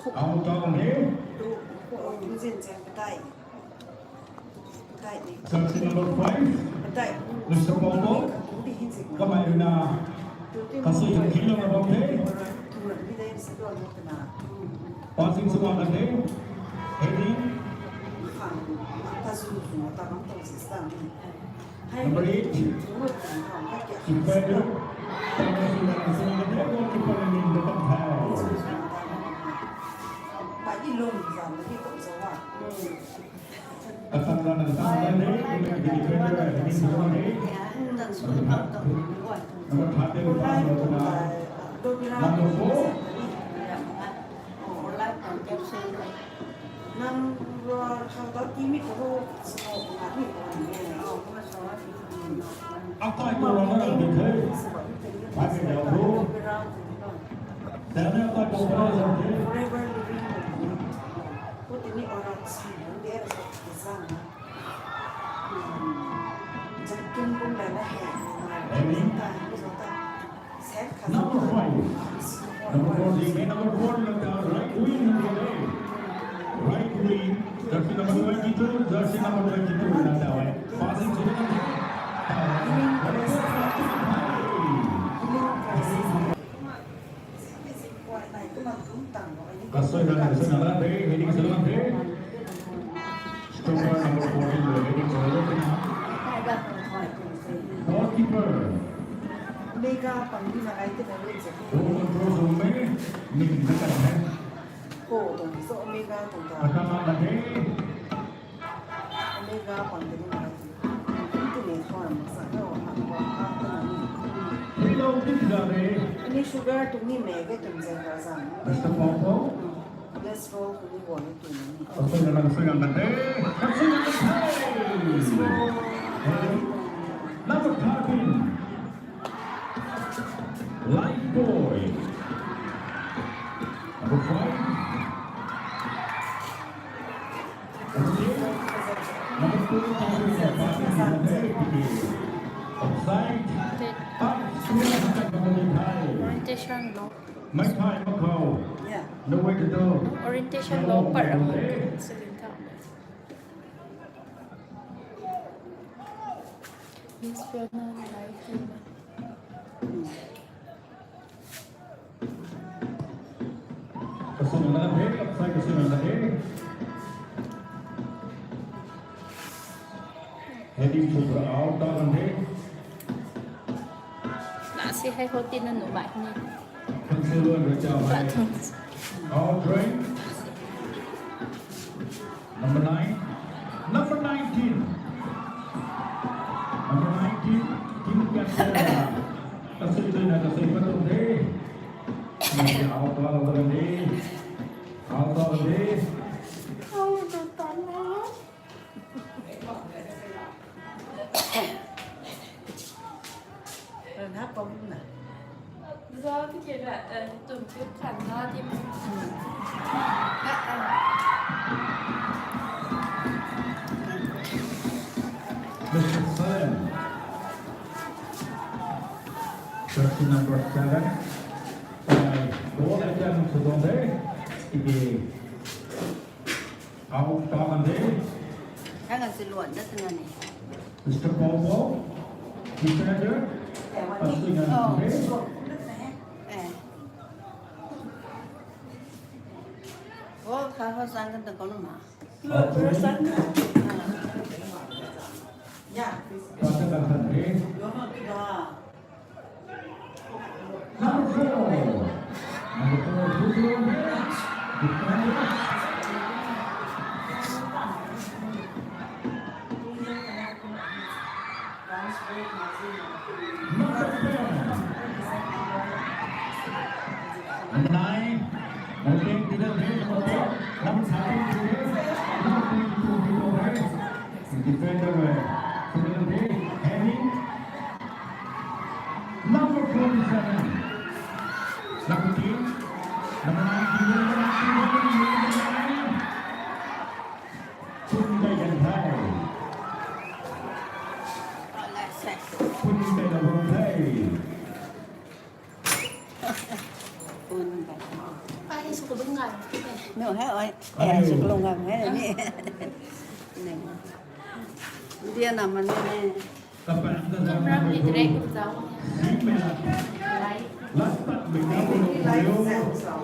Out on here. Jersey number 5. Mr. Bobo. Các bạn là ca sĩ Trần Kính là bóng thế. Passing semua kan thế. Heading. Number 8. Defender. Akan run the time day, the defender heading to one day. Number 35, number 4. After I go around the third, I can help you. Then after I go around the number 5. Number 14, number 4, right wing, right wing, jersey number 22, jersey number 22, passing to the Kasoi dan Senara Day heading Selama Day. Stopper number 14 heading Selama. Goalkeeper. Mega pangina ay tinawid sa Control zoom ning dekat hai. ko tong so Omega tong ta. Pertama Day. Omega pangina ay itu ni form sa no ha ni. Below tiga Day. Ini sugar tu ni mega tong sa sa. Mr. Popo. Cholesterol tu ni wala tu ni. Kasoi dan Senara Day. Kasoi number 13. Life Boy. Number 5. Number 2. Offside. Orientation low. Mai Thai Macau. Yeah. No way to go. Orientation low para mo. Salita. Yes, pero na life yun. Kesenangan lagi, offside kesenangan lagi. Heading super out dalam lagi. Nasi hay hotin na numay ni. Keseluruhan berjauh. Platong. All train. Number 9. Number 19. Number 19. Kim Yasera. Keseluruhan kasih betul deh. Masih out dalam lagi. Out dalam lagi. Rồi hát có nè. Do cái chuyện là tụi cái khẩn nó thì Mr. Sam. Jersey number 7. Goal attempt to go there. Out dalam lagi. Jangan seluar dah tengah ni. Mr. Bobo. Defender. แต่วัน Passing นี้ and play. ส่วนนึกนะ Oh, kalau sangat tak kau nama. เลือดเลือดสั้นนะยาก Passing and play. เดี๋ยวมันก็ Number 4. Number 4. Defender. Number 10. Number 9. Okay, tidak ada number 4. Number 1. Number 2. Defender. Heading. Number 47. Number 10. Number 19. Tunday yang hai. Tunday yang hai. Pun. Ay, suko bengal. Nó hay ơi, em sẽ lông hàng hay là nè. Này. Dia nama ni. Tepat dan Trong thì từ đây cũng giống 10 minit. lấy Last but Cái này without ที่ไล video. ฟ์แซวสอง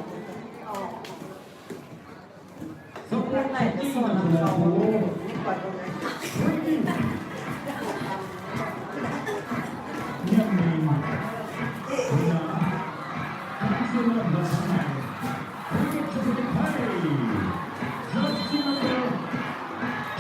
So เรื่องไหนจะสอนน้ำเขาไม่ปล่อยตรงไหน Yang ni, Rina, Councillor Dasman, Cricket to the party, Jersey number 12.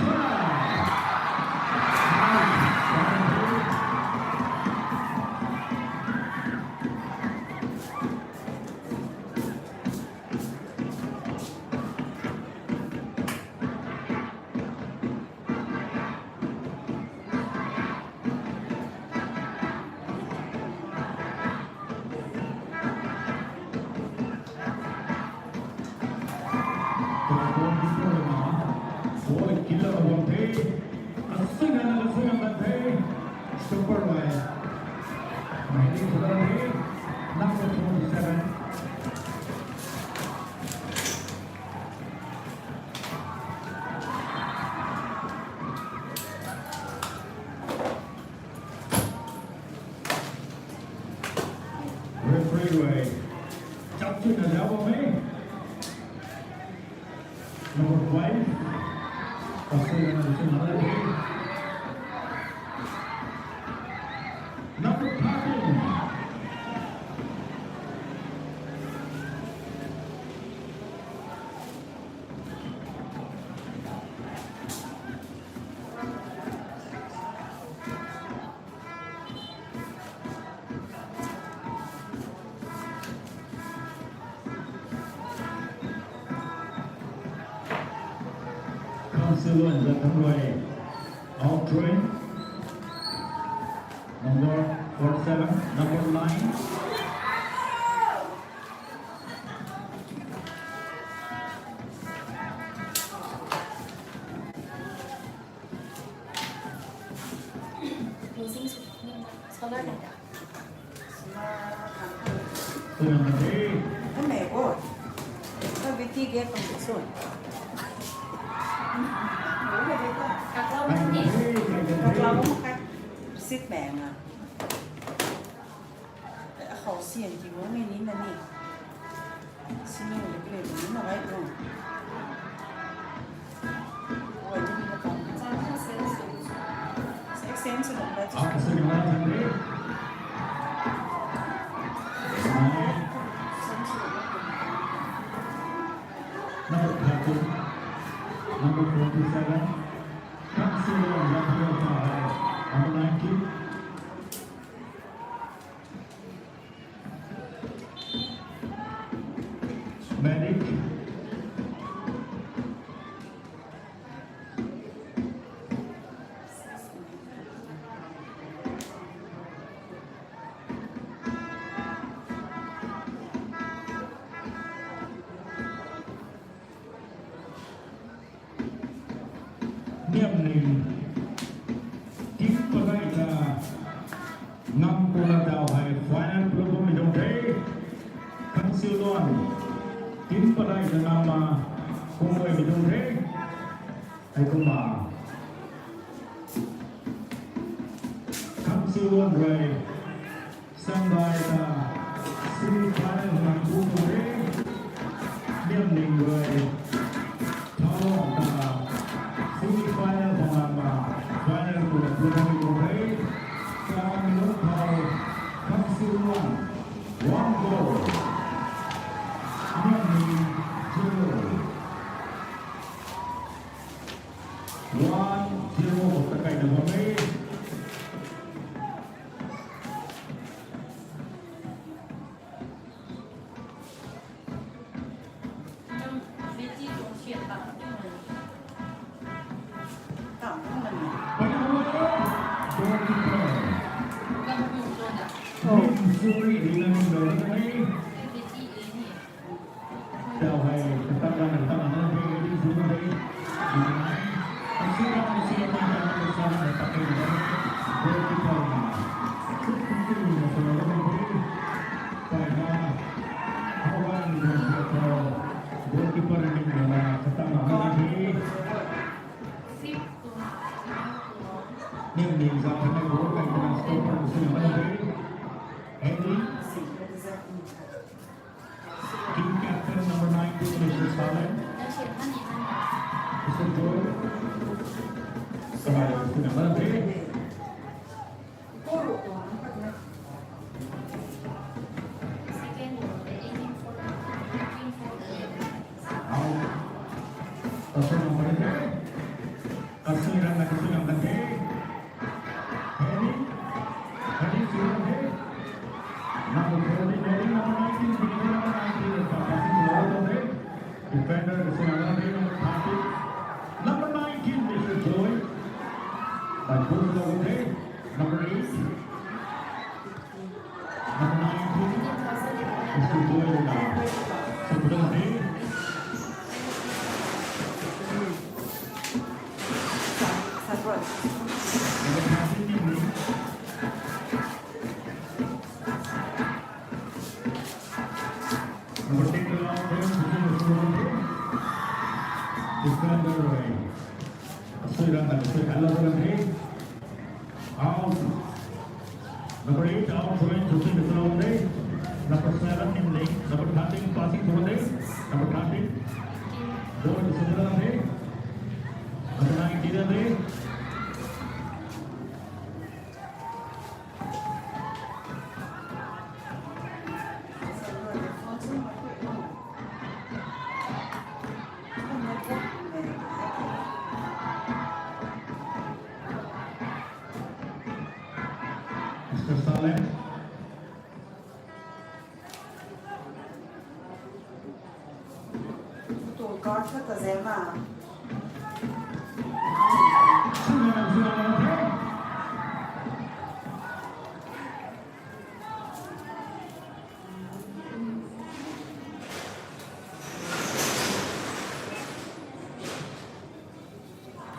Freeway. Captain is over me. Number 5. Australian is another day. Number 13. Councillor Zatamroy, out train. Number 47, number 9. Mình sinh xuất nhưng mà sau đó là đã So number 8. ถ้าแม่ก็ถ้าวิธีเก็บต้องส่วน các lâu And thì ถ้าเรา number คัดซิดแบงอ่ะแต่เขาเสี่ยงจริงว่าไม่นี้นะนี่ซินิ่งเล็กๆนี้มาไว้ตรงไว้ที่นี่ก็ต้อง 在看谁的手机 เซ็กเซนส์หนึ่งไปจะ Officer in London. 9. Number 13. Number 47. Councillor Zatamroy, number 19. Medic. Niệm nình kín và đây là năm cô là đào hải final program mình đồng thế khăn siêu loan kín và đây là năm mà cô người mình đồng thế hay cô mà khăn siêu loan rồi sang đây là xin final là cô đồng thế niệm nình rồi thao là semi-final sama final của Bulgaria Korea sama minut kalau Councillor 1 goal Niamey 1-0 terkait dengan Niamey. nhưng vì chi cũng chuyển bằng nhưng mà ต่างกันมัน Pada goalkeeper gần dùng rồi đã Lim Suri dengan Niamey. cái vì chi ý thì Đào hay tetap Niamey di Suri. Councillor masih akan bersama pakai goalkeeper. Cukup penting pada kawan goalkeeper Standings after the goal by the stopper to number 3. Henry, team captain number 19, Mr. Salem. Mr. Joel. Kembali ke number 3. Person number 3. Kasiran lagi tu number 3. Henry. Henry zero 3. Number 14, Henry number 19. Number 19. Passing low there. Defender is number 3, number 30. Number 19, Mr. Joy. By both over there. Number 8. Number 19. Mr. Joy now. Sebelum dia. Sabun. Number 30 ini. Number 6 along there. Defender away. Kasiran lagi tu kalau boleh. Out. Number 8 out going to the floor there. Number 7 in lane. Number 13 passing through there. Number 13. Goal to Sundar there. Number 19 there. Mr. Salem. Tu corta tá zema.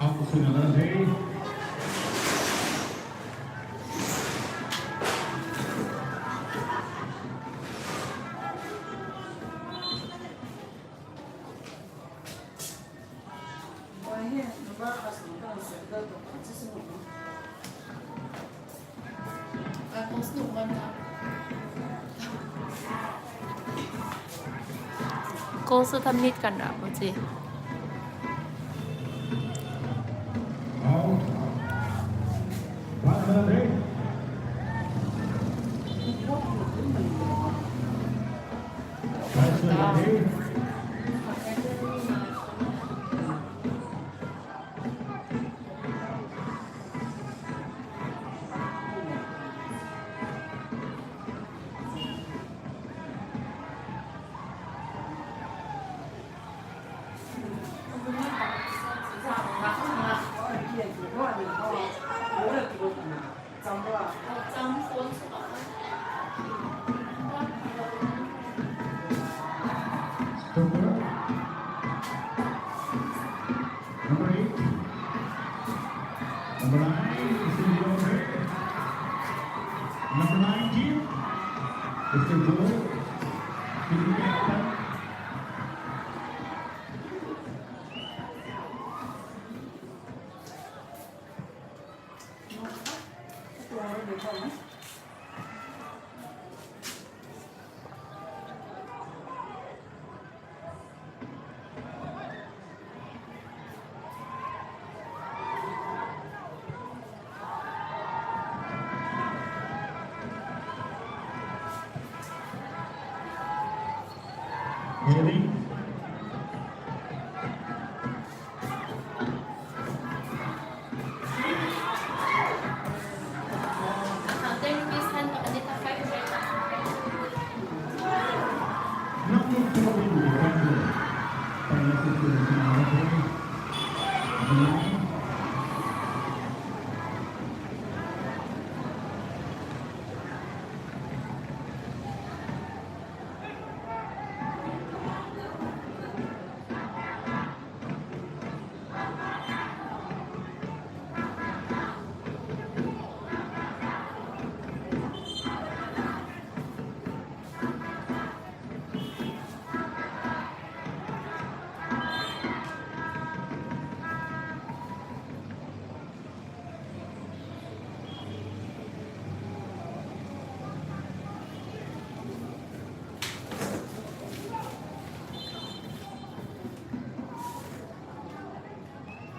Out to another day. Olha, não vai passar não, você dá para isso não. คงสนุกมันนะโกสุทำนิดกันนะโมจิ Out. One another day. That's another day. Stopper. Number 8. Number 9 is in the over. Number 19 is the goal. Team captain. Henry. Number 14, defender. Passes to number 3. Number 9.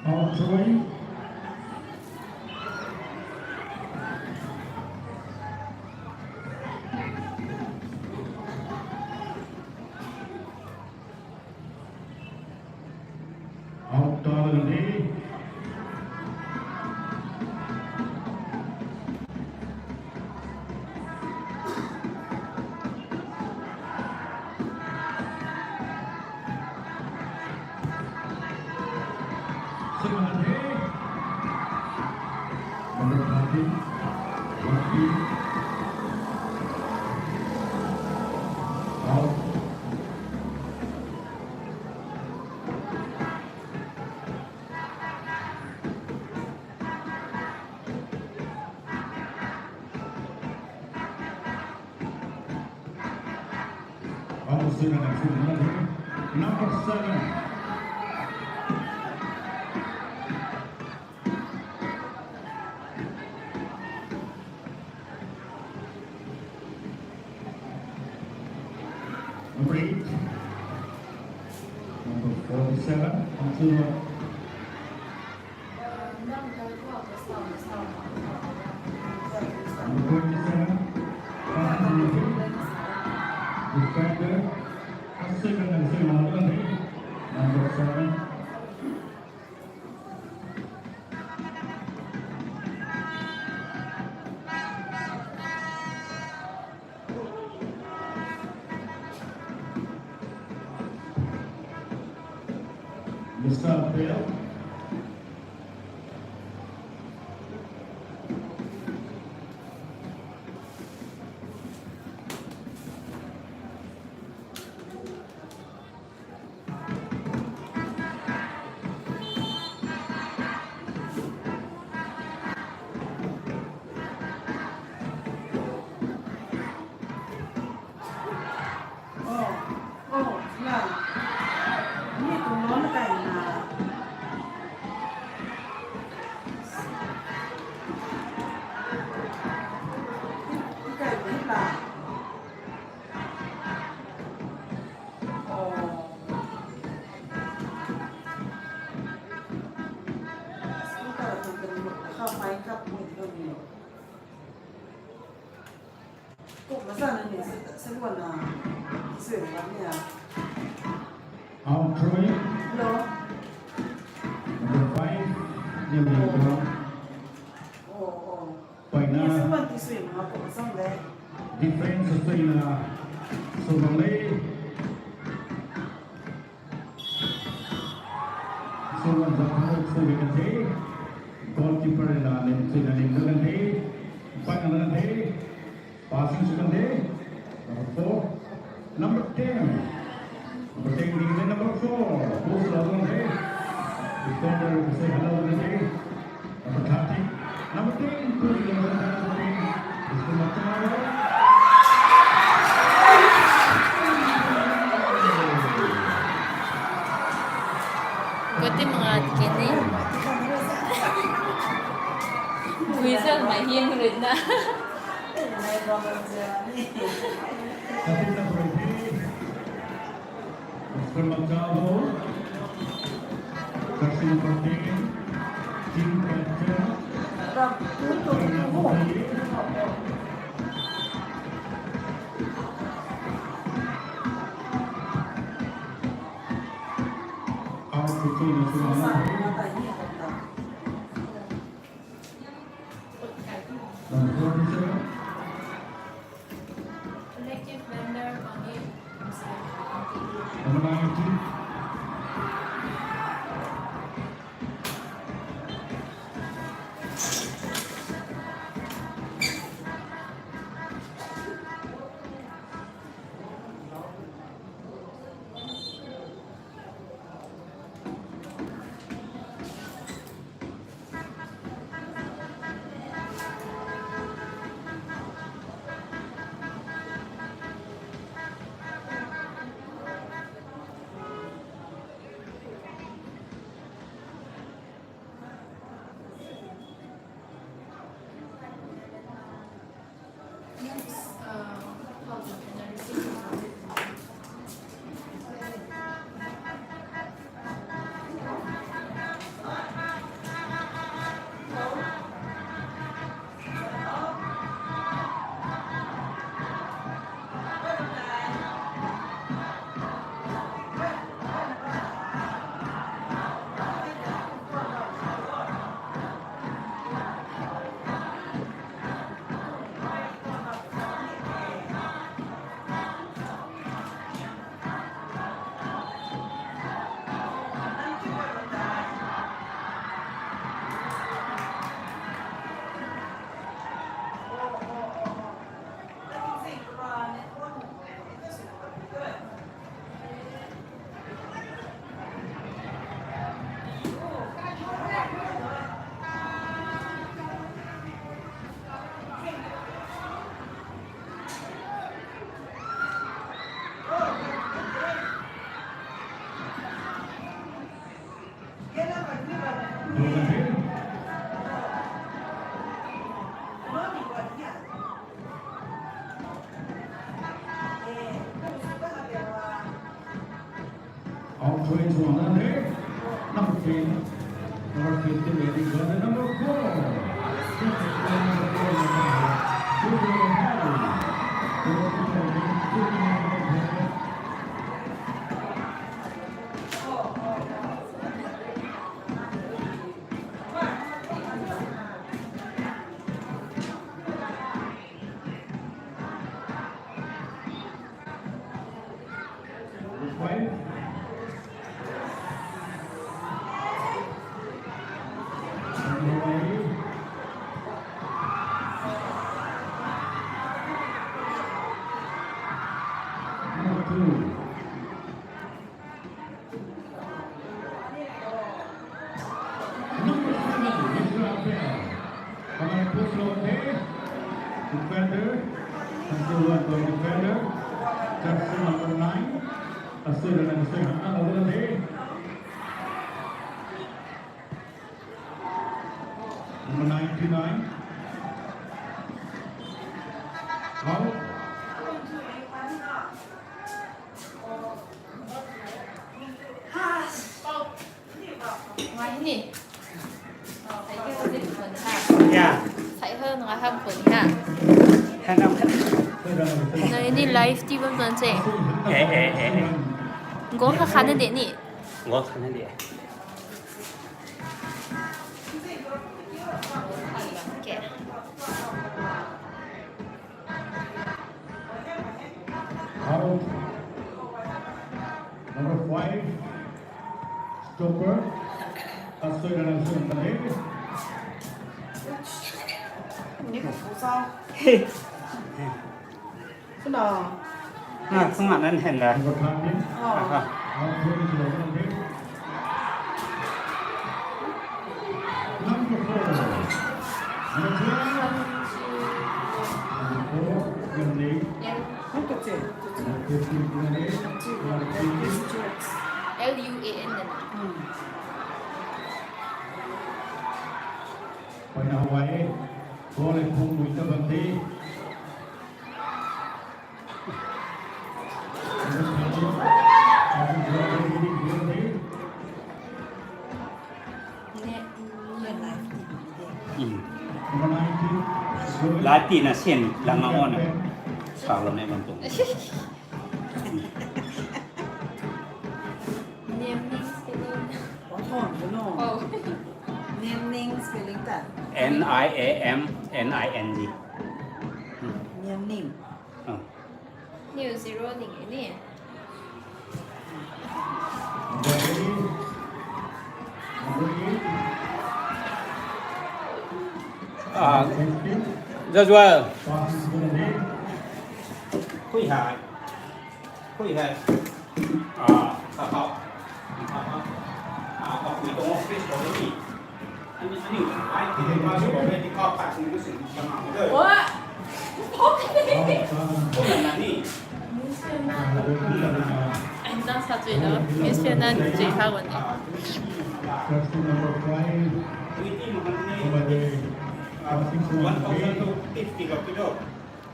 Out throwing. Out Tarandi. Similarly, number 13, 14, out. Almost in number 7. Number 8, number 47, until number 27, defender, second and number 7. Mr. Bell. Nah. Ini turun kayak Out throwing. Number 5, Nilai. Paina. Defense Australia. Somali. Someone Zappo Sugante. Goalkeeper in Sugante. Paina. Passing Sugante. Number 4. Number 10. Number 10 is number 4. Who's Sugante? Defender say hello Sugante. Number 30. Number 10. Number 10. Is the Matamayo. Buti mga kini. Whistle, may hinulit na. Second number 8. Mr. Matamo. Jersey number 10. Team captain. Out between the two. Number 47. Collective vendor on it. Number 19. All trains on that here. Number 10. Number 15, ready, go to number 4. Right. Number 2. Number 7, Mr. Abel. Come on, push over there. Defender. Until one for defender. Jersey number 9. Asura number 7. Over there. Number 99. Out. ไว้นี่ใส่แค่10 คนค่ะ Yeah. ใส่เพิ่ม100 คนค่ะ Hello. ในนี่ไลฟ์ที่เพิ่มเจ๊ 에. 이거 가는 데니 뭐 하는 데? Out. Number 5. Stopper. Asura number 7. 이거 보사. 그나. 아, 승만은 했나? Number 13. 어. Out trains over there. Number 4. Number 12. Number 4. Gandhi. 그렇겠지. Number 15. Gandhi. Number 3. LUAN Phải nào vậy? Cô lên khung mũi cho bằng đi. 라티 나 신, 랑아오나. 사람의 방송. Naming spelling 어떤 뭐노? Naming spelling 다. NIAMNING. Naming. 어. New Zero 닝이니 아, 저 좋아요. 후이하이. 후이하이. 아, 가까워. 아, 거기 동호 스페이스 거기. 아니, 아이, 가지고 왜 니가 같은 무슨 상황을. 와! 호연나니. 안다 사주이다 미스페난 제하고네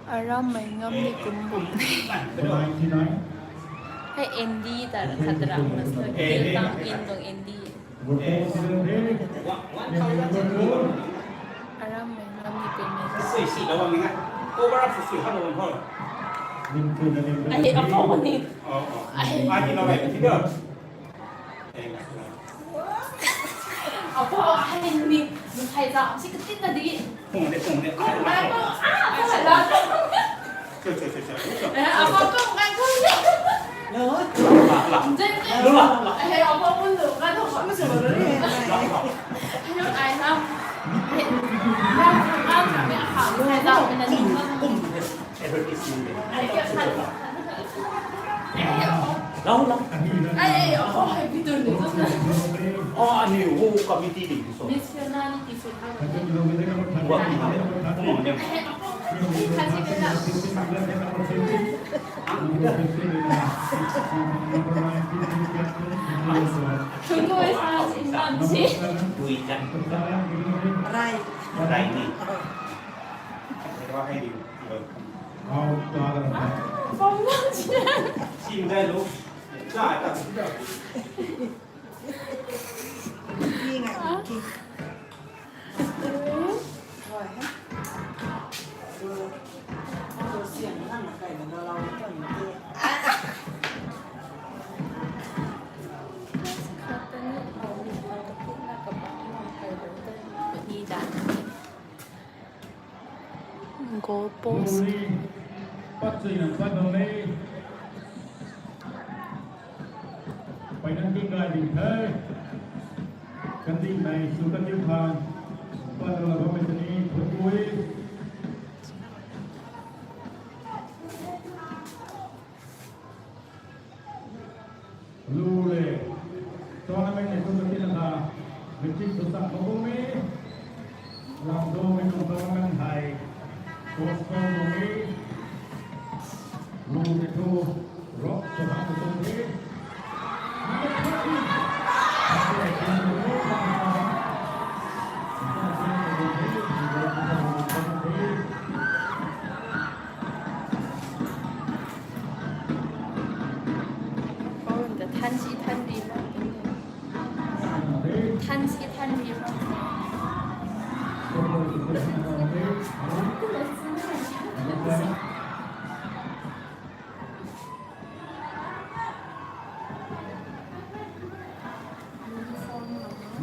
아람 맹감니 굼붐ให้เอ็นดี้แต่ขัดรังมันเคยคือตั้งอินตรงเอ็นดี้อารัมเมงลำนี้เป็นไง 쓰이시 너가 민가 오버랩 쓰이 하는 건 헐. ไอ้เอาพวกคนนี้ 아니 너가 이거. เอาพวกให้นี่มันใครจะชิคกี้พายดี 홍대. ก็แล้วก็เสร็จแล้ว 저. เอาพวกก็กันก็เนี่ย 너. 라. เจ๊ไอ้เอาพวกมันหรือกันทุกคน 하면서 뭐를 해? ให้ยกไอ้ทำเห็นว่าทำทำเป็นอาหารใครจะเป็นอะไรก็ทำ 에버리스인데. ไอ้เกี่ยวกับ라우. ไอ้เอาพวกให้พี่ตูนหรือก็ได้ 아니 오가 미디리 있어. มิสเซนานี่กี่สุดเท่าไหร่ 와 이거. ไอ้เอาพวกที่คัดที่เป็นแบบ 중국에 사는 인간지 คุยกัน อะไร อะไรนี่เรียกว่าให้ดิว เอาจอกันไป 疯了起来。 ชิมได้รู้ได้แต่ นี่ไงกินอร่อยฮะดูเสียงนั่งไก่มันเราต้นเตี้ย Gold ตรง balls. นี้ปัจจัยนั้นปัจจัยนี้ไปนั่งกินกันดีเฮ้ยกันดีในสุกันยุพันปัจจัยเราไม่จะนี่ทุกวันรู้เลยตอนนั้นไม่ได้ทุกที่นะคะวิจิตรสังคมมีลำโดไม่ต้องการเงินไทย Kosmonomi, Luneto, Rock, Sahamutomi, Oh, the Tansi Tanri. Tansi Tanri.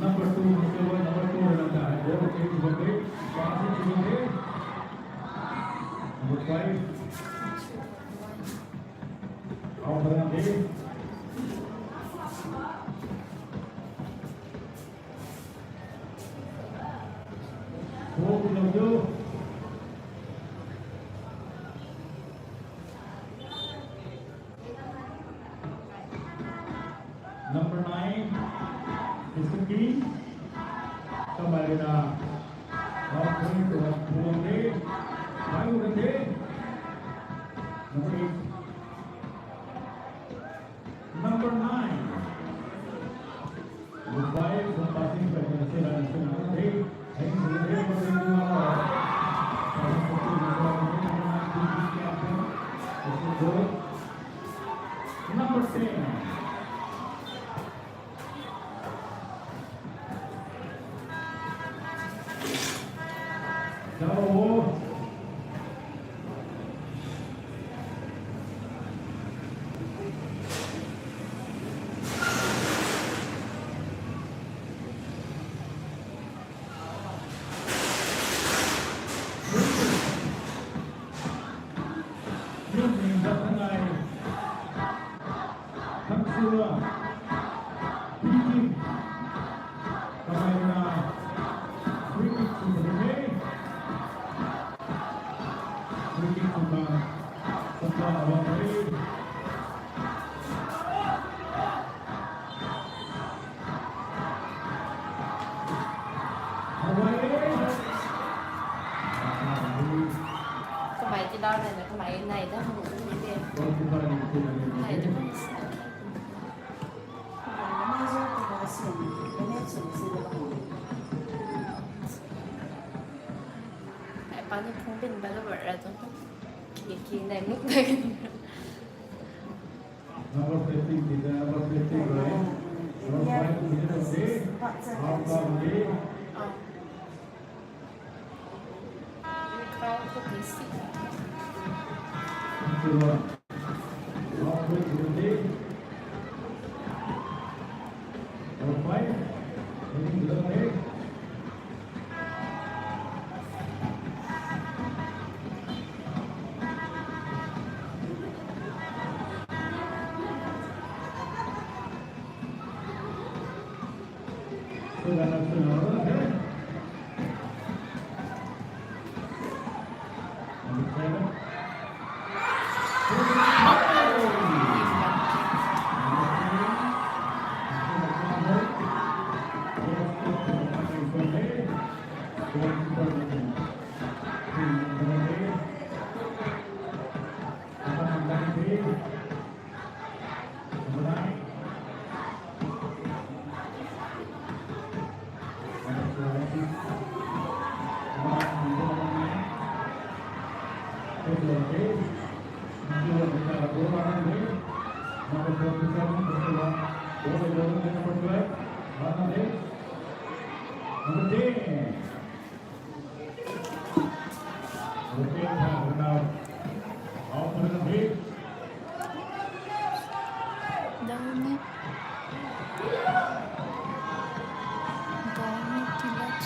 Number 2, Mr. One, number 2, Ranga, Number 8, Number 5, Number 8. Number 9, Mr. King, kembali na Number 8. Number 9, Dubai, passing by the National Day, and Number 10. Go. Cái máy thì đau này là cái máy này đó không có gì để này cho mình xem. 那时候这个线，人家寝室的。 Tại bao nhiêu phong bình bao nhiêu vật ra thôi. Kỳ này múc đây cái gì. Number 15, kita number 15, right? Number 5, kita okay. Outbound day. Kau tu bisi. Number 1. Outbound day. Number 5, kita okay. Sudah nasional, okay? Number 7. number 12, Bangladesh. Number 10. Number 10 has now out for the big. Dami. Dami tilat.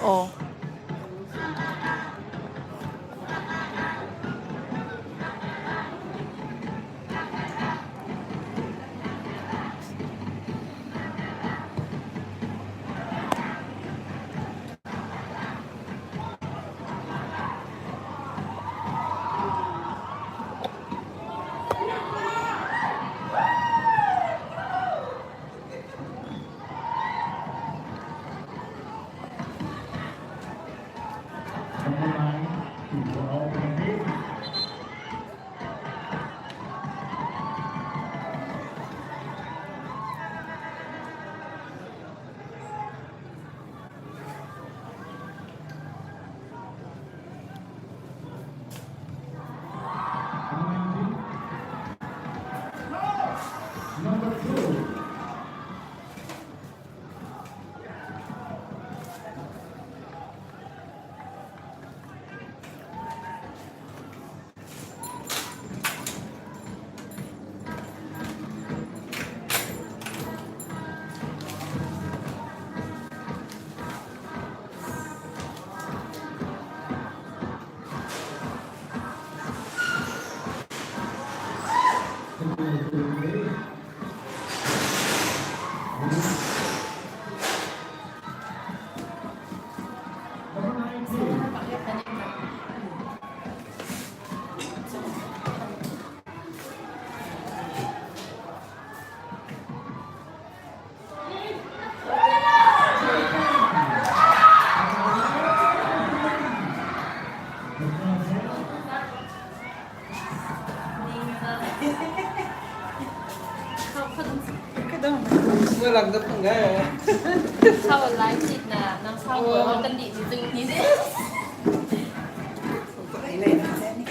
Oh. Number 9 is out for the big. Number 2. Number 19. Walang datanggal. Sau live thịt là năm sau vừa tân địa thì dừng tí đấy. Cái này là sẽ đi.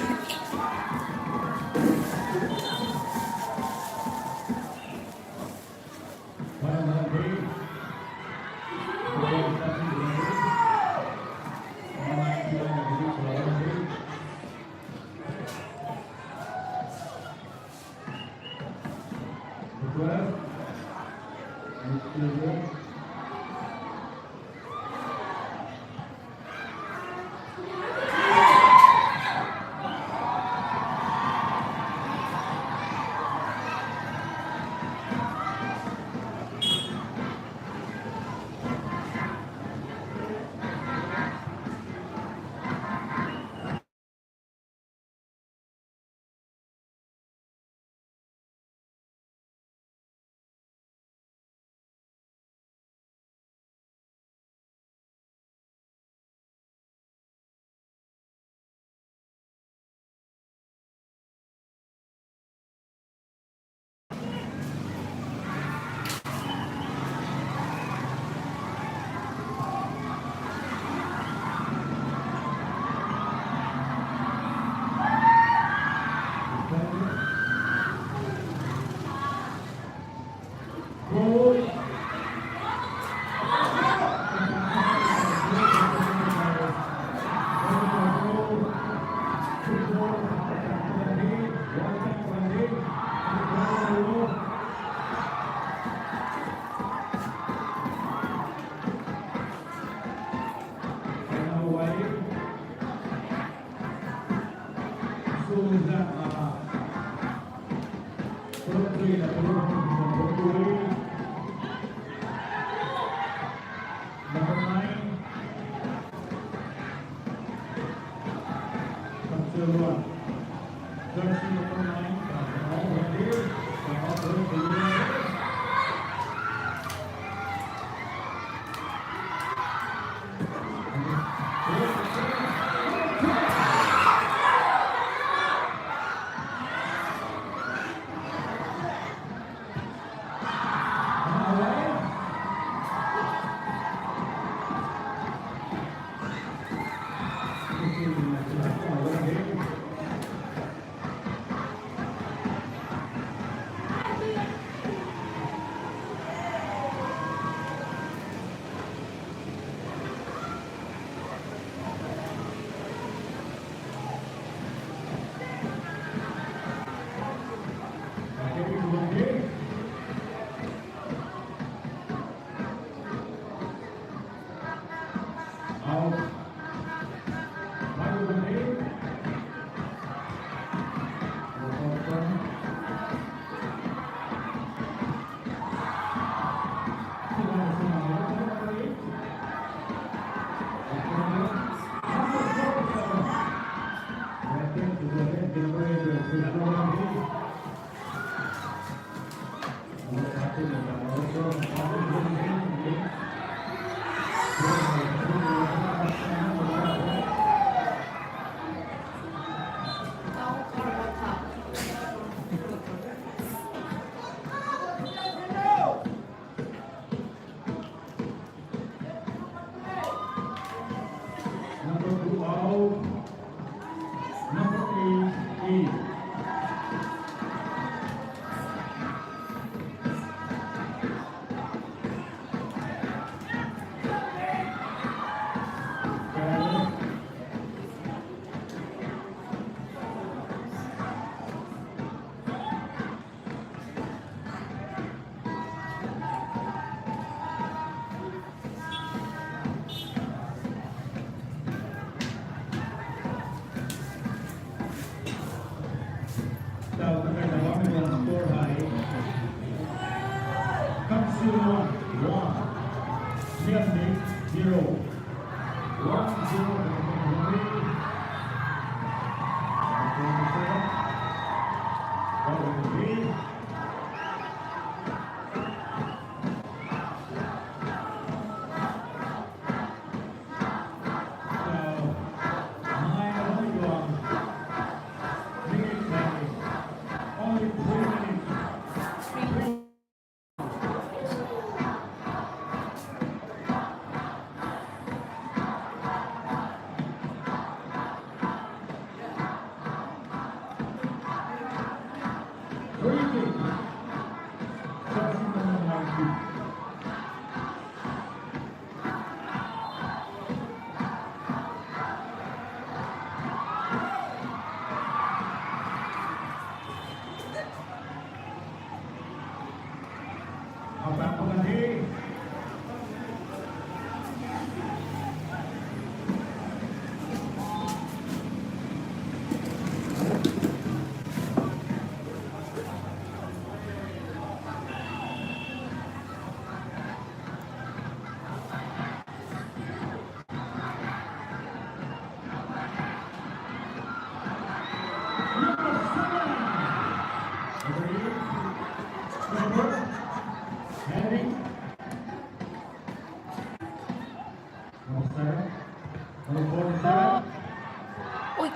อุ้ย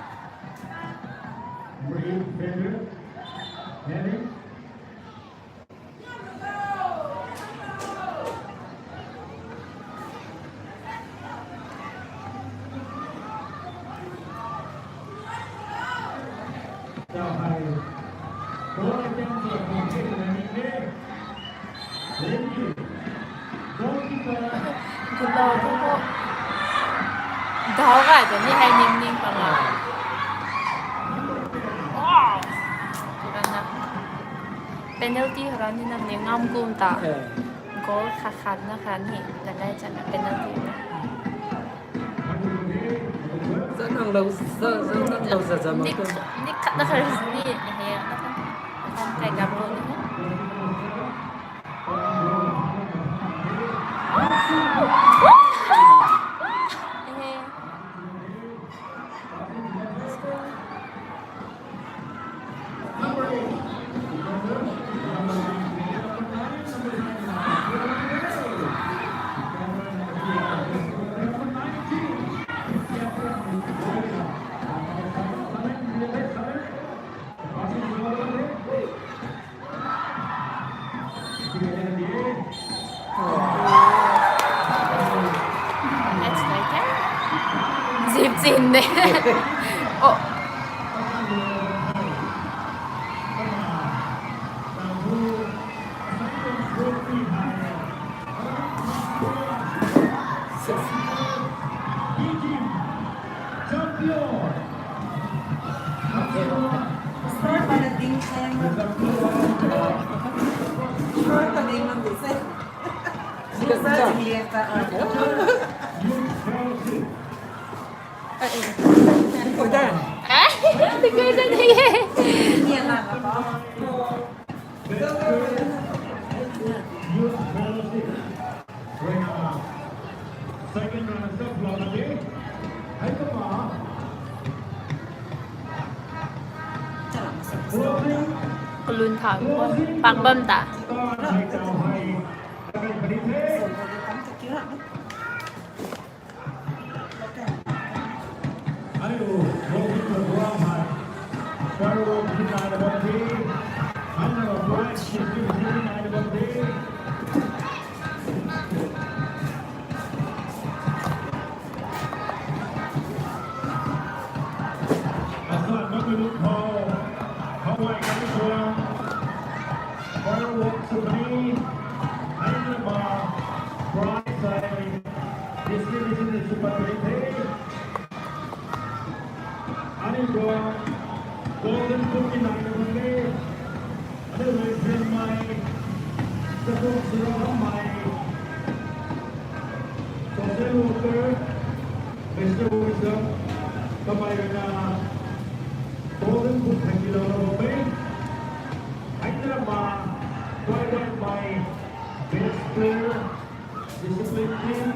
คุณรอทุกคนเดาก็อาจจะไม่ให้นิ่งๆตลอดว้าวดูกันนะเป็นเนลตี้ของเรานี่นะเนี่ยงามกุมตาโกลคัดนะคะนี่จะได้จะเป็นเนลตี้นะ Senang dah usah samaนี่ tu. นี่คัดนะคะนี่เฮียนะคะทำไก่กับโบนี่นะเฮ้จีบจินเนี่ยโอ้ Start padating sa Start padating ng bisa. Bisa dilihat Udah. Tinggal na niya. Yan lang ako. Second runner-up, Vladimir. Hai Kama. Closing. คุณลุนถามว่าปังเบิ้มตา Start hai cao hai. Akan Benitez. Ayo, closing the drum hai. Farooq kita ada bagi. Hanya Black kita ada bagi. Asal menurut kau, kau akan kurang. Farooq Subri, Ainaba, Bright Side, distribution is super great. Anigo, Golden Cookie Night of the Day. Otherwise, then my support from my social worker, Mr. Wisdom, kembali dengan Golden Cookie Night of the Day. player, discipline team,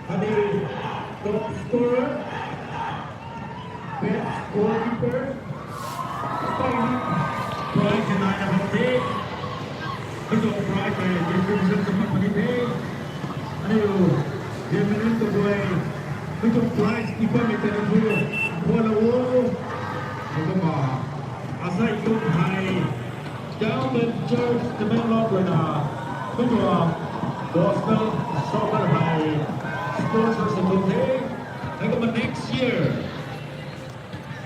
ada top scorer, best goalkeeper, prize yang ada nanti, itu prize yang distribusi sama pendidik, ada dia menentu dua, itu prize kita minta dulu, walau apa, asal ikut hai. Down the church to make love with Boston Soccer High Sports Facility. And next year,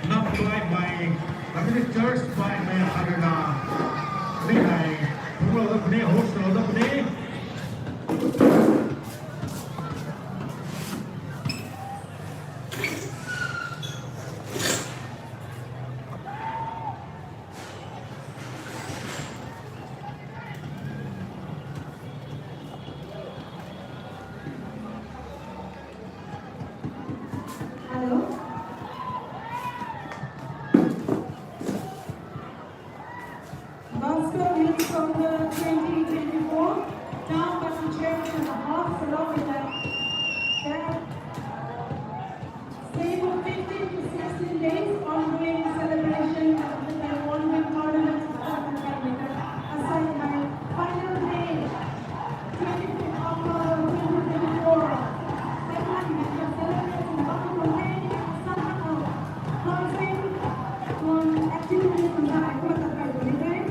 not by the church by my Arena. They host the Glasgow Youth Soccer 2024, down by the church and a half along with that. Stay for 15 to 16 days ongoing celebration of the One-Win Tournament of Southern Africa. Aside my final day, 25th October 2024. Everyone has been celebrating multiple ways, somehow, causing activities from the Equator Caribbean.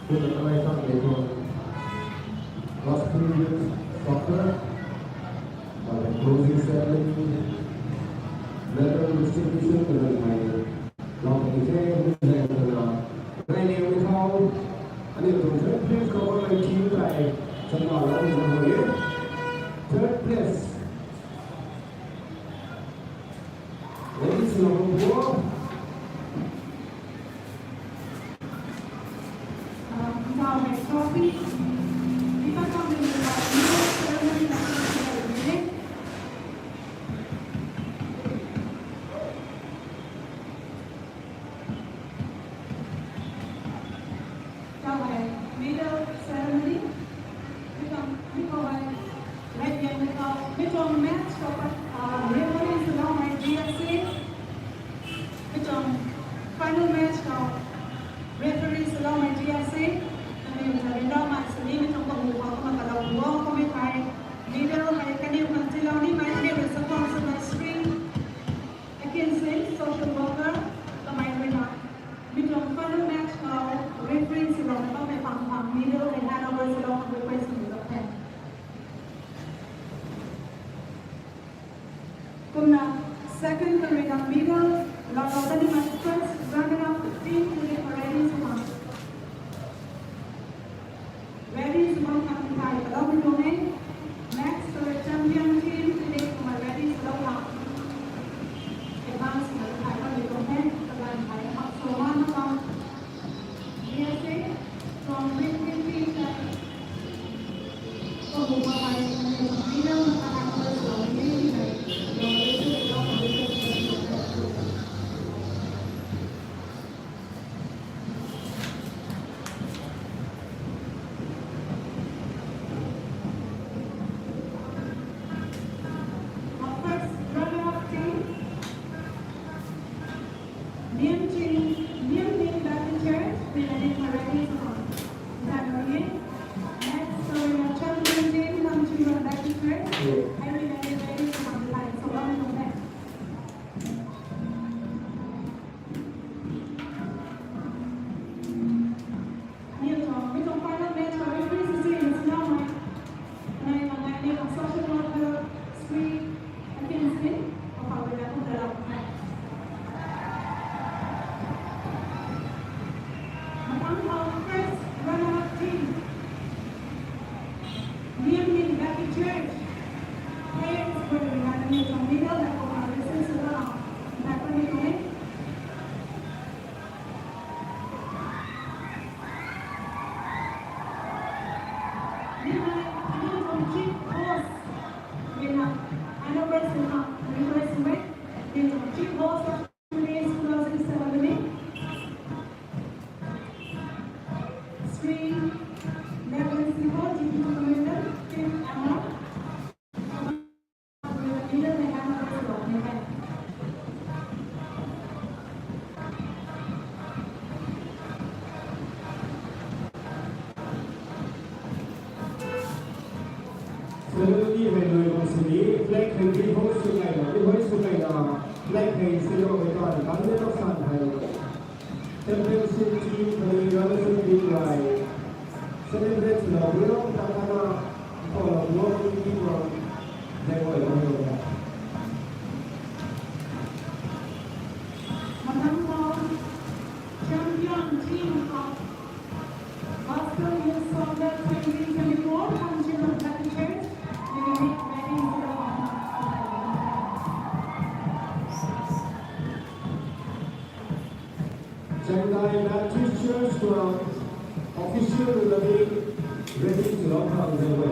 Kita kenaikan yaitu Gospel Youth Soccer pada closing ceremony medal distribution dengan long event dan Randy Withall ini untuk third place cover by team tại sân đỏ là third place ladies number 4 Now my trophy. Kita akan membuat video ceremony nanti. Now video ceremony. Kita buat red yang kita match dapat referee selama my GSC. Kita final match referee selama my GSC. Mình là đến đâu mà xử lý trong tổng vụ có mà cả đầu của có mấy cái video hay cái điều mà chỉ lâu đi mấy cái điều sẽ không sự live stream against social worker là mấy người đó mình làm final match referee sẽ làm có mấy bằng video để hai đầu sẽ làm với quay sự được thế cùng là second career video là có cái điều mà first runner up team with already xong Ready to one coming by below the domain. Next, the champion team today from our ready to low down. Advance to the high on the domain, the line high up so one about DSA from Richmond team that from the one by the freedom of the actors of the unity. Ceremony về người đồng xử lý flag thành viên hỗ sự ngày là cái hỗ sự ngày là flag thành sử dụng về toàn gắn với các sản hay championship team thời gian là sự đi lại celebrate là bữa đó ta đã có là bữa đi vào để gọi là nhiều này Champion team of Gospel Youth Soccer 2024 comes in on second chairs. Shanghai Baptist Church from official will be ready to lock down the way.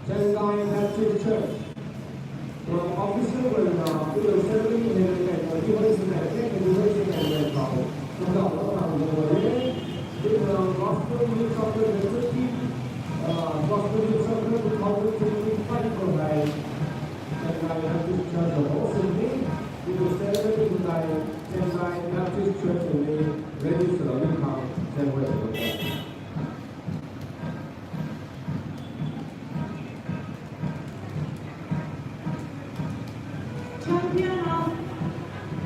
Shanghai Baptist Church from official will ceremony in the device in the device in the from the lock down the way. With Gospel Youth Soccer University, Gospel Youth Soccer will cover 25 provide Shanghai Baptist Church of Ocean. We will celebrate tonight. Shanghai Baptist Church will be ready to welcome celebrate. Champion of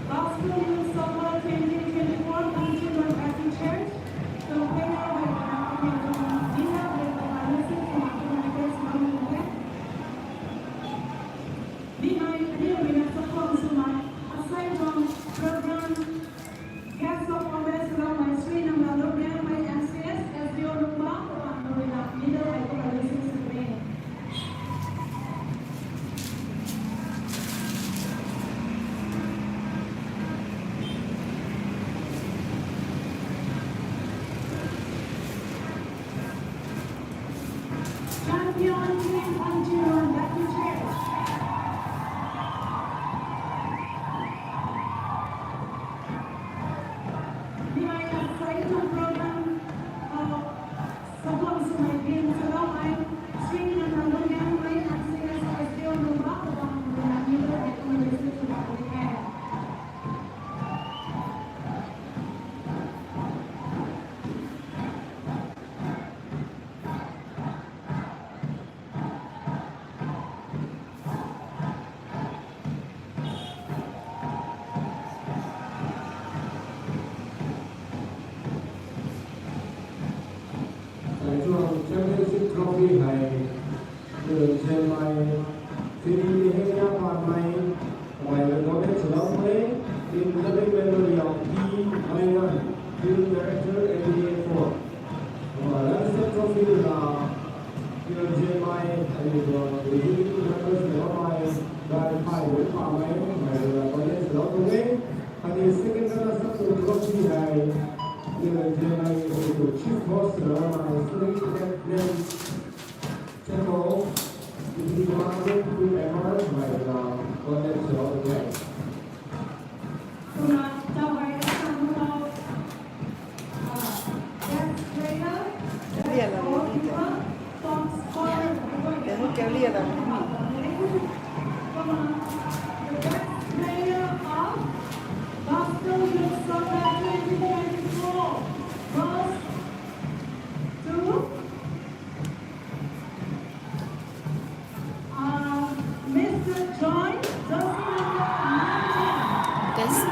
Gospel Youth Soccer 2024 comes in on Baptist Church. So, Champion Team Kanchiron, back to chair. Behind the cycle program of Sabon Sumay Game Salaway, Swing and Random Way, and singers are still remarkable for the annual activities to the air.ช่วงแชมเปี้ยนชิพทรอฟี่ให้เดินเชียงใหม่ที่นี่ให้ยากกว่าไหมไว้ในตัวเด็กสาวไหม in living memory of P. Mainan, Film Director, NBA4. That's the trophyที่เชียงใหม่อันนี้ตัวที่members ในว่าไม่ได้ถ่ายไว้ป่าไหมไม่ได้ตัวเด็กสาวตรงนี้อันนี้ second international trophy ให้ the chief host of my student name Temple, the commandant to emerge by the context of the way. คุณมาเจ้าไว้ทำของเราแบ็คเรเดอร์ เรียกอะไรนี่ ตอนสกอร์ เดี๋ยวแกเรียกอะไรนี่ ก็มา the best player of Boston Youth Soccer 2024 goes to Mr. John Best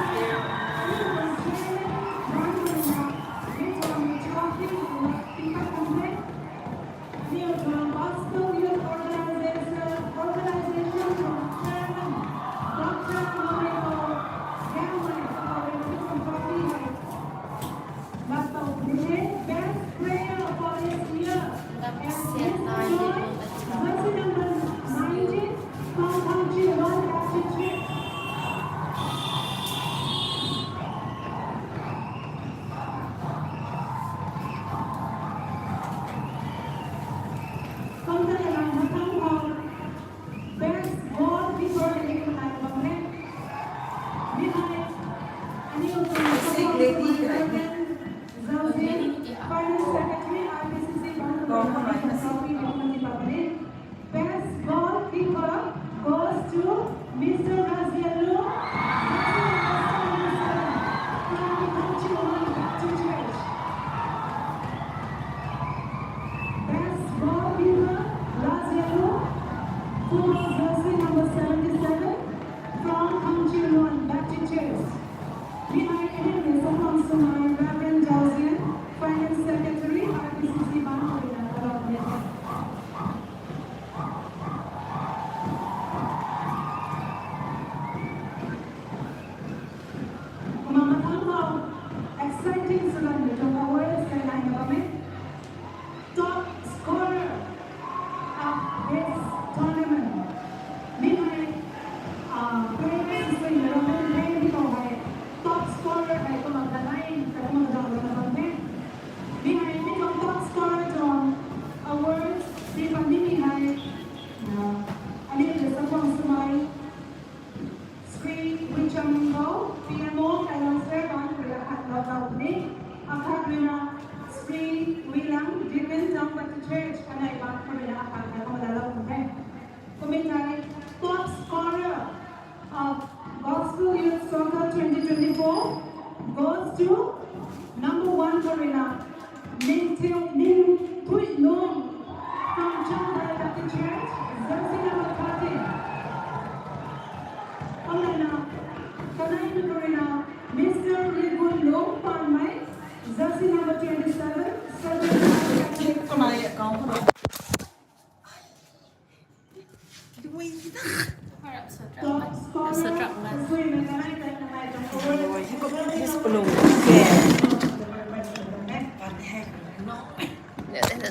Best goalkeeper goes to Mr. Razielu. Best goalkeeper Razielu, who was jersey number 77 from Kamchiluan, back to chairs. Behind him is Sapon Sumay, Reverend Josian, Finance Secretary, RPCC Bangalore. Exciting surrender to the World Skyline Government. Top scorer of this tournament. Behind players in the top scorer by Kumagdalain, Kumagdalain. Behind the top scorer to awards, the pandemic high. Alin the Sapon Sumay. Screen Wichamingo, PMO, Kailang Servan, Ni Akadmina, Screen Wilang, Dimin Zampat Church, Kanay Bakmina Akad, Kamadalaw Kume. Kumitay, top scorer of Gospel Youth Soccer 2024 goes to number 1 Karina, Nim Pui Nung from Changai Baptist Church, jersey number 13. Olena, Kanay Karina, Mr. Rigun Long Panmai, jersey number 27, con này con có được top scorer, Sweden, Kanay rồi có biết lùng kè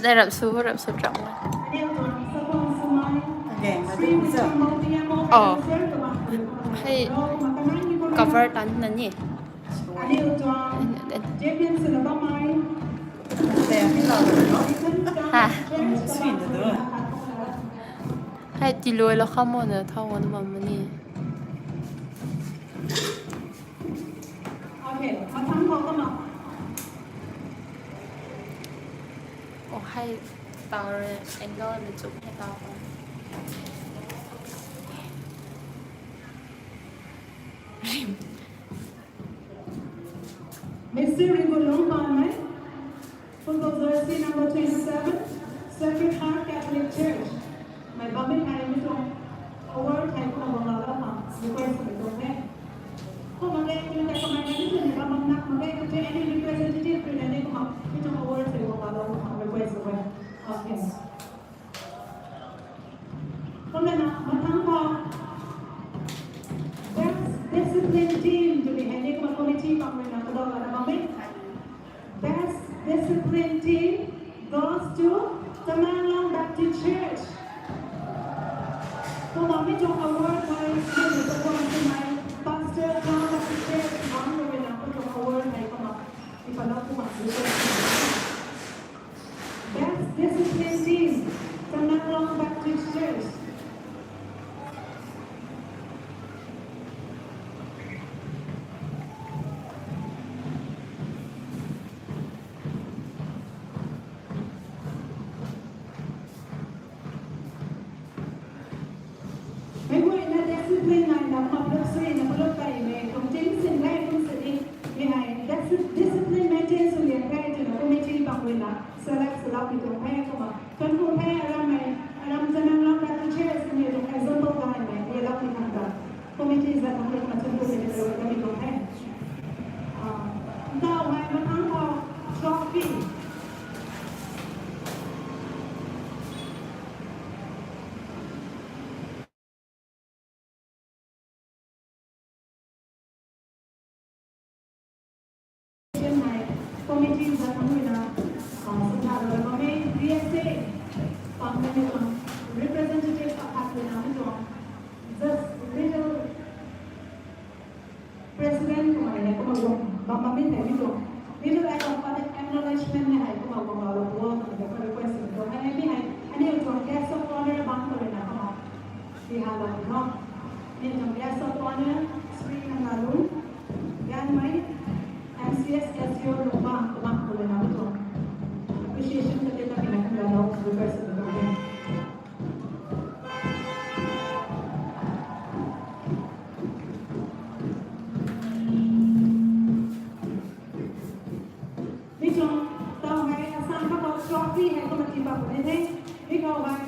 ได้รับสู้trọng mà แกงมาดูเสื้อ ให้ cover ตอนนั้นนี่ แต่ไม่เราเลยเนาะ ค่ะ มุกสวินเด้อ ให้ตีรวยแล้วเข้าหมดเนี่ยเท่าวันวันนี้ โอเคมาทั้งพอก็มา โอ้ให้ตาแองเกิลเป็นจุดให้ตาก่อน Mr. Rigolong Palmer, football jersey number 27, Sacred Heart Catholic Church. My Bobby Hamilton, award type of Bangala, request for the day. Kung mag-e-eclipse ako may ganito, di ba mag-e-eclipse any representative presenting ko itong award sa Bangala, request for the okay. Kung na, matang ko, best discipline team to be heading of committee pang may nakadala na mamit. Best discipline team goes to Tamanlang Baptist Church. Kung mamit yung award ay sinasapon si my pastor Tamanlang Baptist Church, ang gawin ako yung award ay ipalaw ko Best discipline team, Tamanlang Baptist Church. May buhay na discipline na napapalapsay na palapay may contingency na kung sa may discipline maintain so yung kaya ito na committee pang wala select sa lapit yung kaya kuma kan kung kaya alam sa nang lang natin chairs kung yung example kaya may wala lapit ang ka committee sa kung yung matulog sa ito kami kung kaya ikaw may matang ko trophy committee sa kanila sa mga may DSA pang representative at namin doon just little president ko ay kumagong mamamit ay ito little ay acknowledgement niya ay kumagong mawawag ang request ito ay ay ano yung guest of honor bang ko rin ako dihalog no yung guest of honor Sri Nangalun yan may MCS SEO lumang ko na ito. Appreciation sa dito pinakagalaw sa reverse of the government. Dito, tao may asan ka po trophy ay kumatiba po nito. Ikaw ay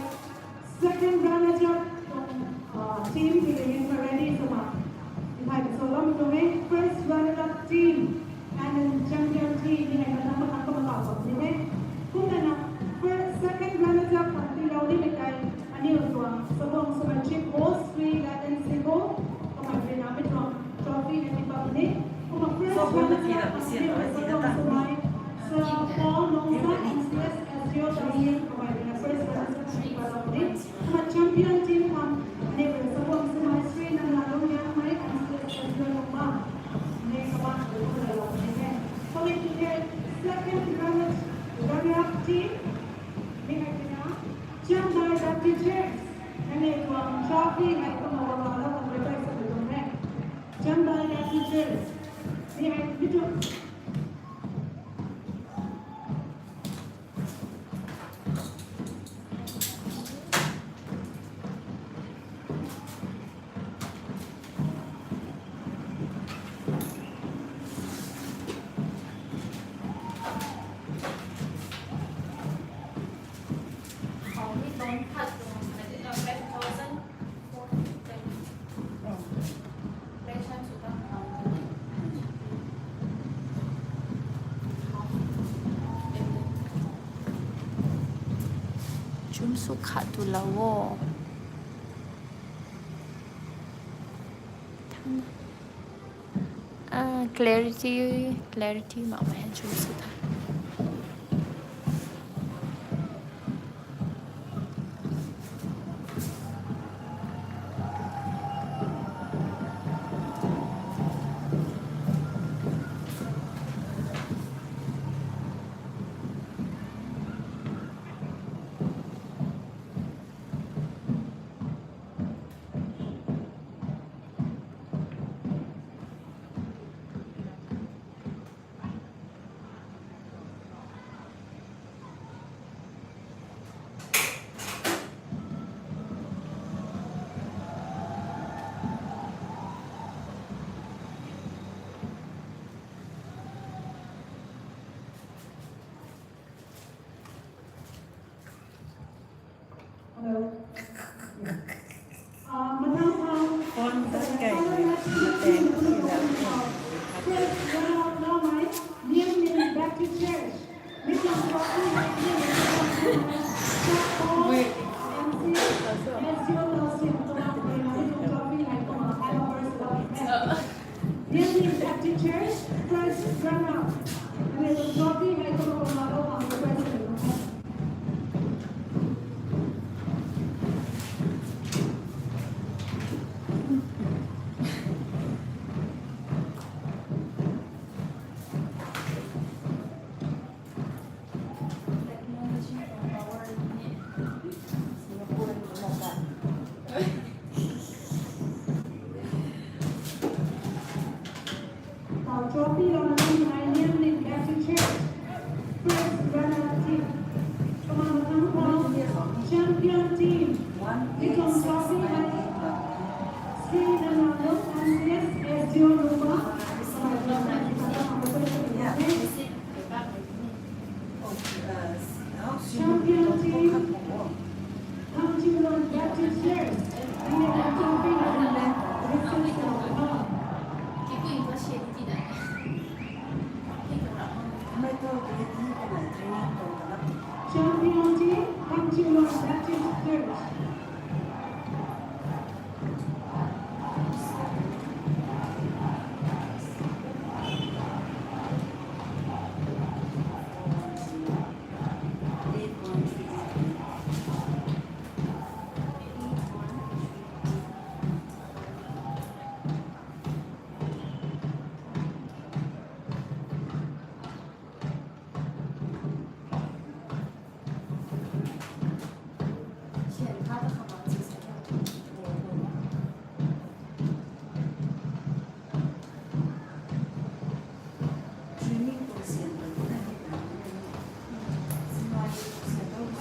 second runner-up team pinagin pa ready sa mga so long ito may first runner-up team and then champion team ni ay matapos ang kumatapos nila. Kung na first, second runner-up ang tilaw nila kay anil ko ang sabong sa chip host, free Latin Cebu, kung ang pinamit ko trophy na di pa ulit. Kung ang first runner-up ang tilaw sa may sa Paul Nongsa, MCS, SGO, Dahil, kung ang first runner-up di pa ulit. Kung ang champion team ang anil ko sabong sa may screen ng lalong yan may MCS, SGO, Nongsa. May sabang ko na lalong nila. Coming to their second runner-up team, may na Chamber Baptist Church. And ito ang trophy ay kumawawala ang request sa ito rin. Chamber Baptist Church. May ito. Suka tu lawo. Clarity mama yang cuma suka. Teachers, first run up. And there's a trophy like a model on the president. Our trophy on my name is Baptist Church. First runner-up team. Come on, come on. Champion team. Little trophy like Screen and Arnold and yes, as your number. Champion team. Come to Lord Baptist Church. And then the trophy and then ไม่ต้องไปที่ขนาดนี้ตรงกับ Champion team, come to Lord Baptist Church.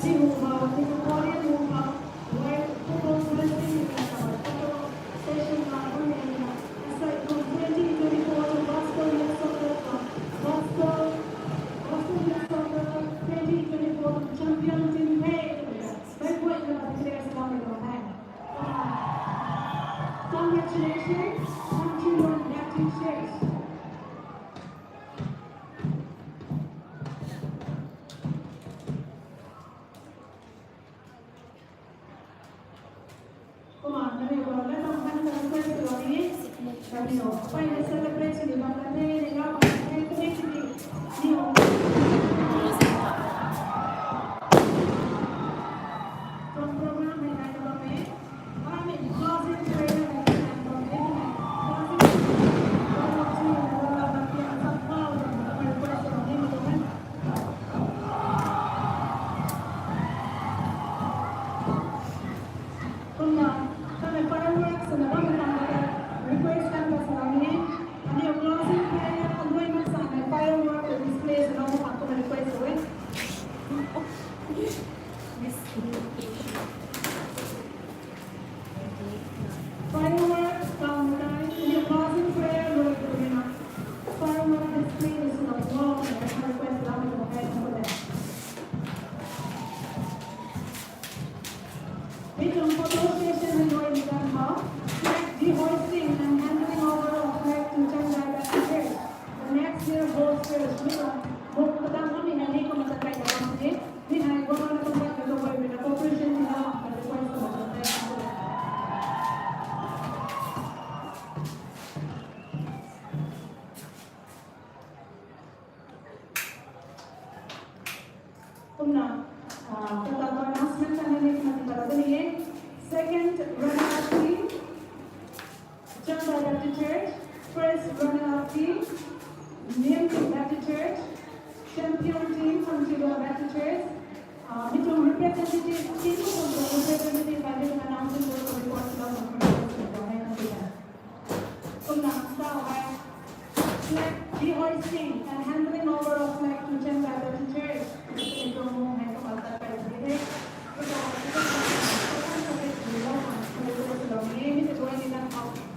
See move out, take a body and move out. Where people listening to our station it's like from 2024 to Gospel Youth Soccer Gospel Youth Soccer 2024 champion team hey. Very good job, players coming on hand. Congratulations, thank you Lord Baptist Church. Come on, let me go. Let us find the request to log in. Let me know. Find the celebration in the day, the love, and connectivity. You know. From program and I don't know. I'm in closet prayer and I'm from midnight. Closet Come on. Kami fireworks and the request campus namin. Ano yung closing prayer ang gawin mo sa amin? Firework or display sa mga ako na request gawin. Fireworks, guys. Ano yung closing prayer gawin ko rin na. Firework display is na wall. Ang request namin ko kahit ako din. Ito ang photo session ng Lord Iganma. De-hoisting and handing over of flag to Changai Baptist. The next year bolsters kung katang kami hindi ko masakay na kami. Hindi ko na naman ito ko yung cooperation nila ang request ko masakay ako. Una, tatawa announcement na nila natin second runner-up team, Changai Baptist Church. First runner-up team, Neil Baptist Church. Champion team from Chiba Baptist Church. Ito representative team from the representative by the announcement of the report of the Una, tao ay flag de-hoisting and handling over of flag to Changai Baptist Church. Ito mo ngayon kapag tayo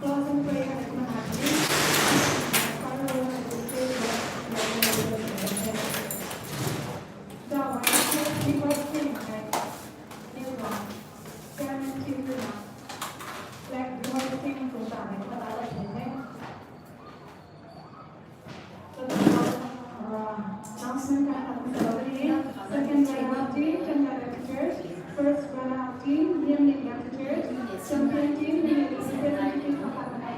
closing prayer at management. Announcement ka Second runner-up team, Chennai Baptist Church. First runner-up team, Liam Lake Baptist Church. Champion team, representative of Patna,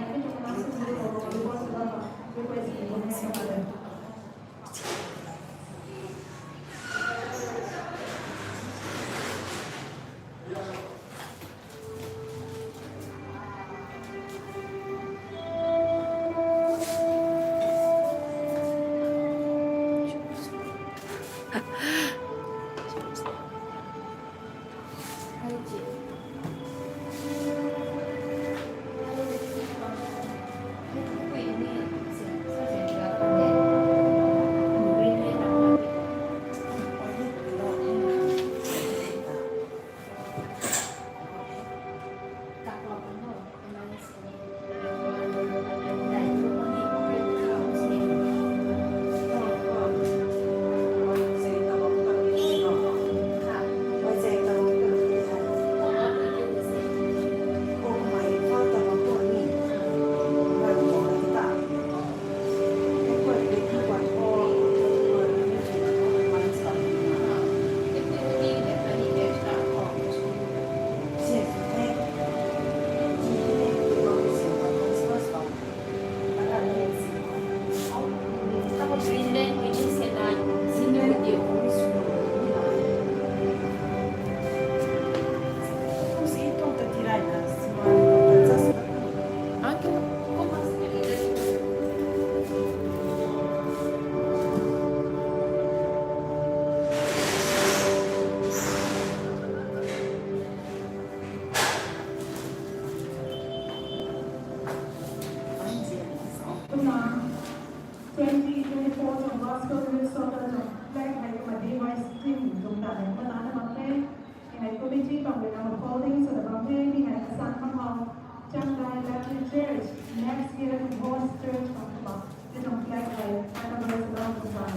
Next year, the host church of the Box. This on flag high, and the rest of the time.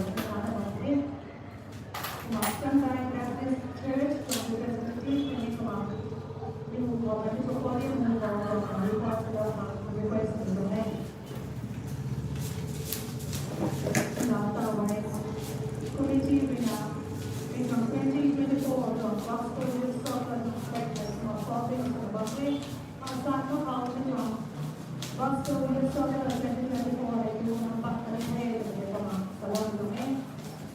Chennai Baptist Church, from the representative, and come out. We move forward to the podium, move on, request of the name. Now, otherwise, committee winner is on 2024 on gospel with Scotland perspective of solving the budget. On Saturday, on gospel with Scotland 2024, I do not back the day of the salon domain.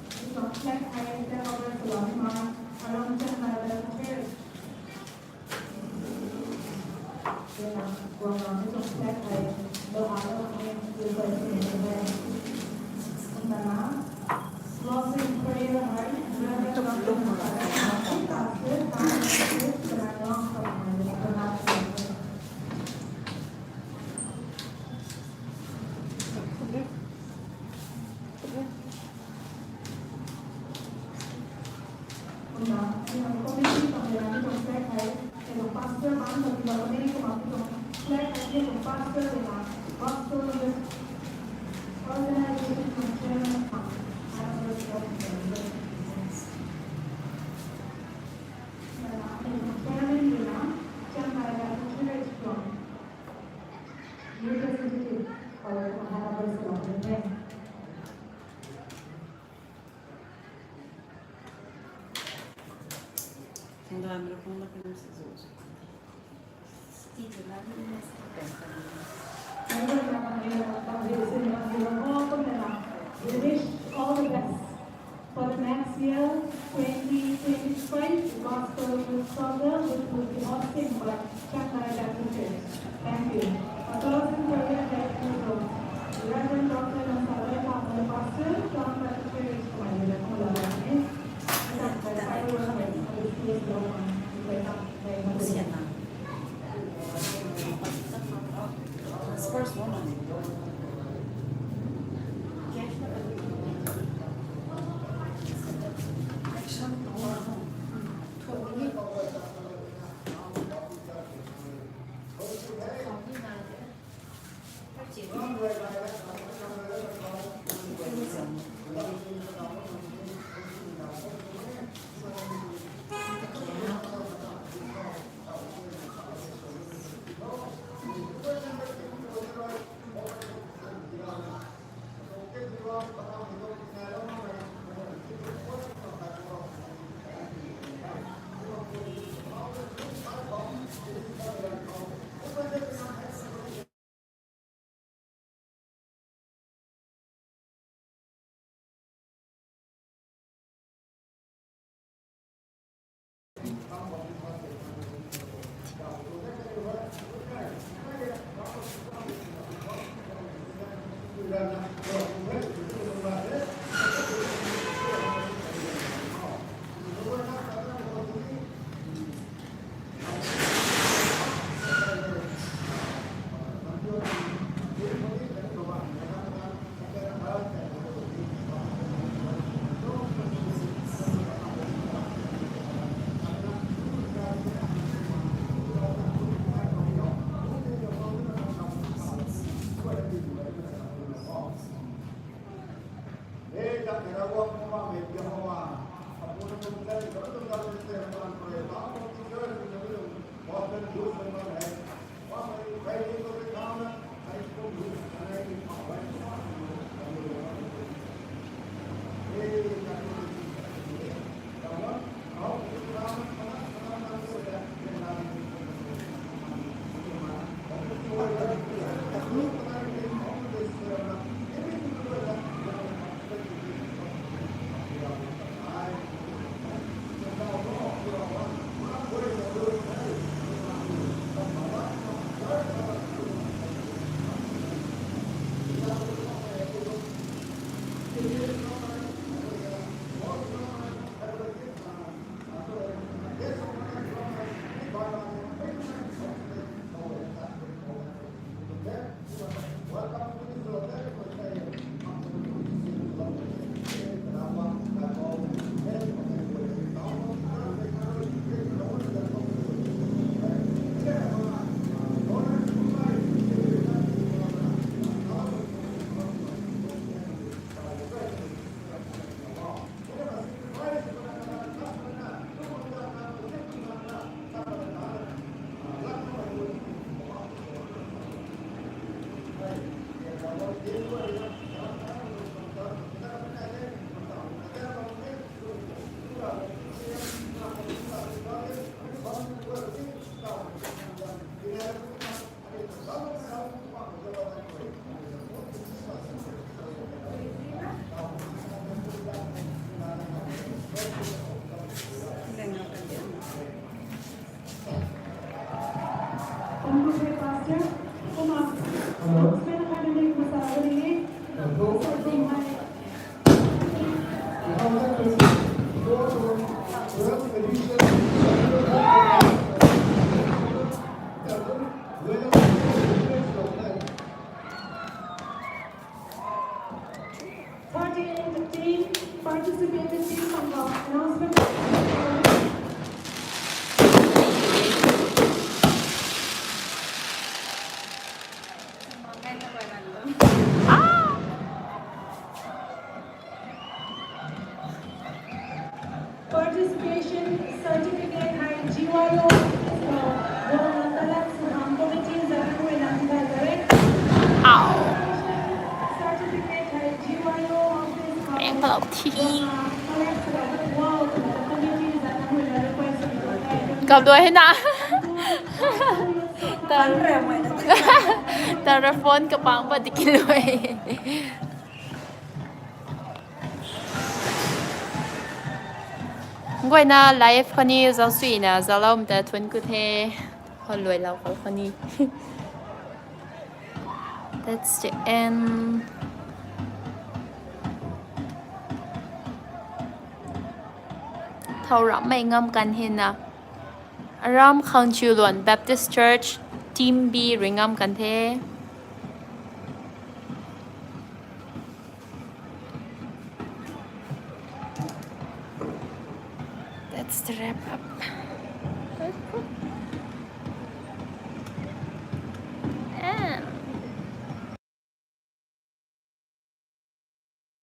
It's on flag high, there are the salon mark, around Chennai Baptist Church. Going on, it's on flag high, no other name, request in the way. Closing prayer, we wish all the best for the next year, 2025, Gospel will Struggle, which will be hosted by Chennai Baptist Church. Thank you. A closing prayer that you Reverend Dr. Nasarai Papa, Pastor, John Baptist Church, First one. Chị Honorable Pastor, spend a minute with our lady. Something like participated in some announcement. Participation certificate hai GYO committees aru elantibai kare. Certificate hai GYO office แปลงเปล่าที่ กลับด้วยให้นะ Tan ramai dah. Telepon ke pang pa dikiloi. Ngoi na live คนนี้จะสวยนะจะเล่าแต่ทุนกุเทคนรวยเราคนนี้ That's the end. เท่ารับไม่งำกันเห็นนะอารามคังชูหลวน Baptist Church ทีม B ริงำกันเท That's the wrap up.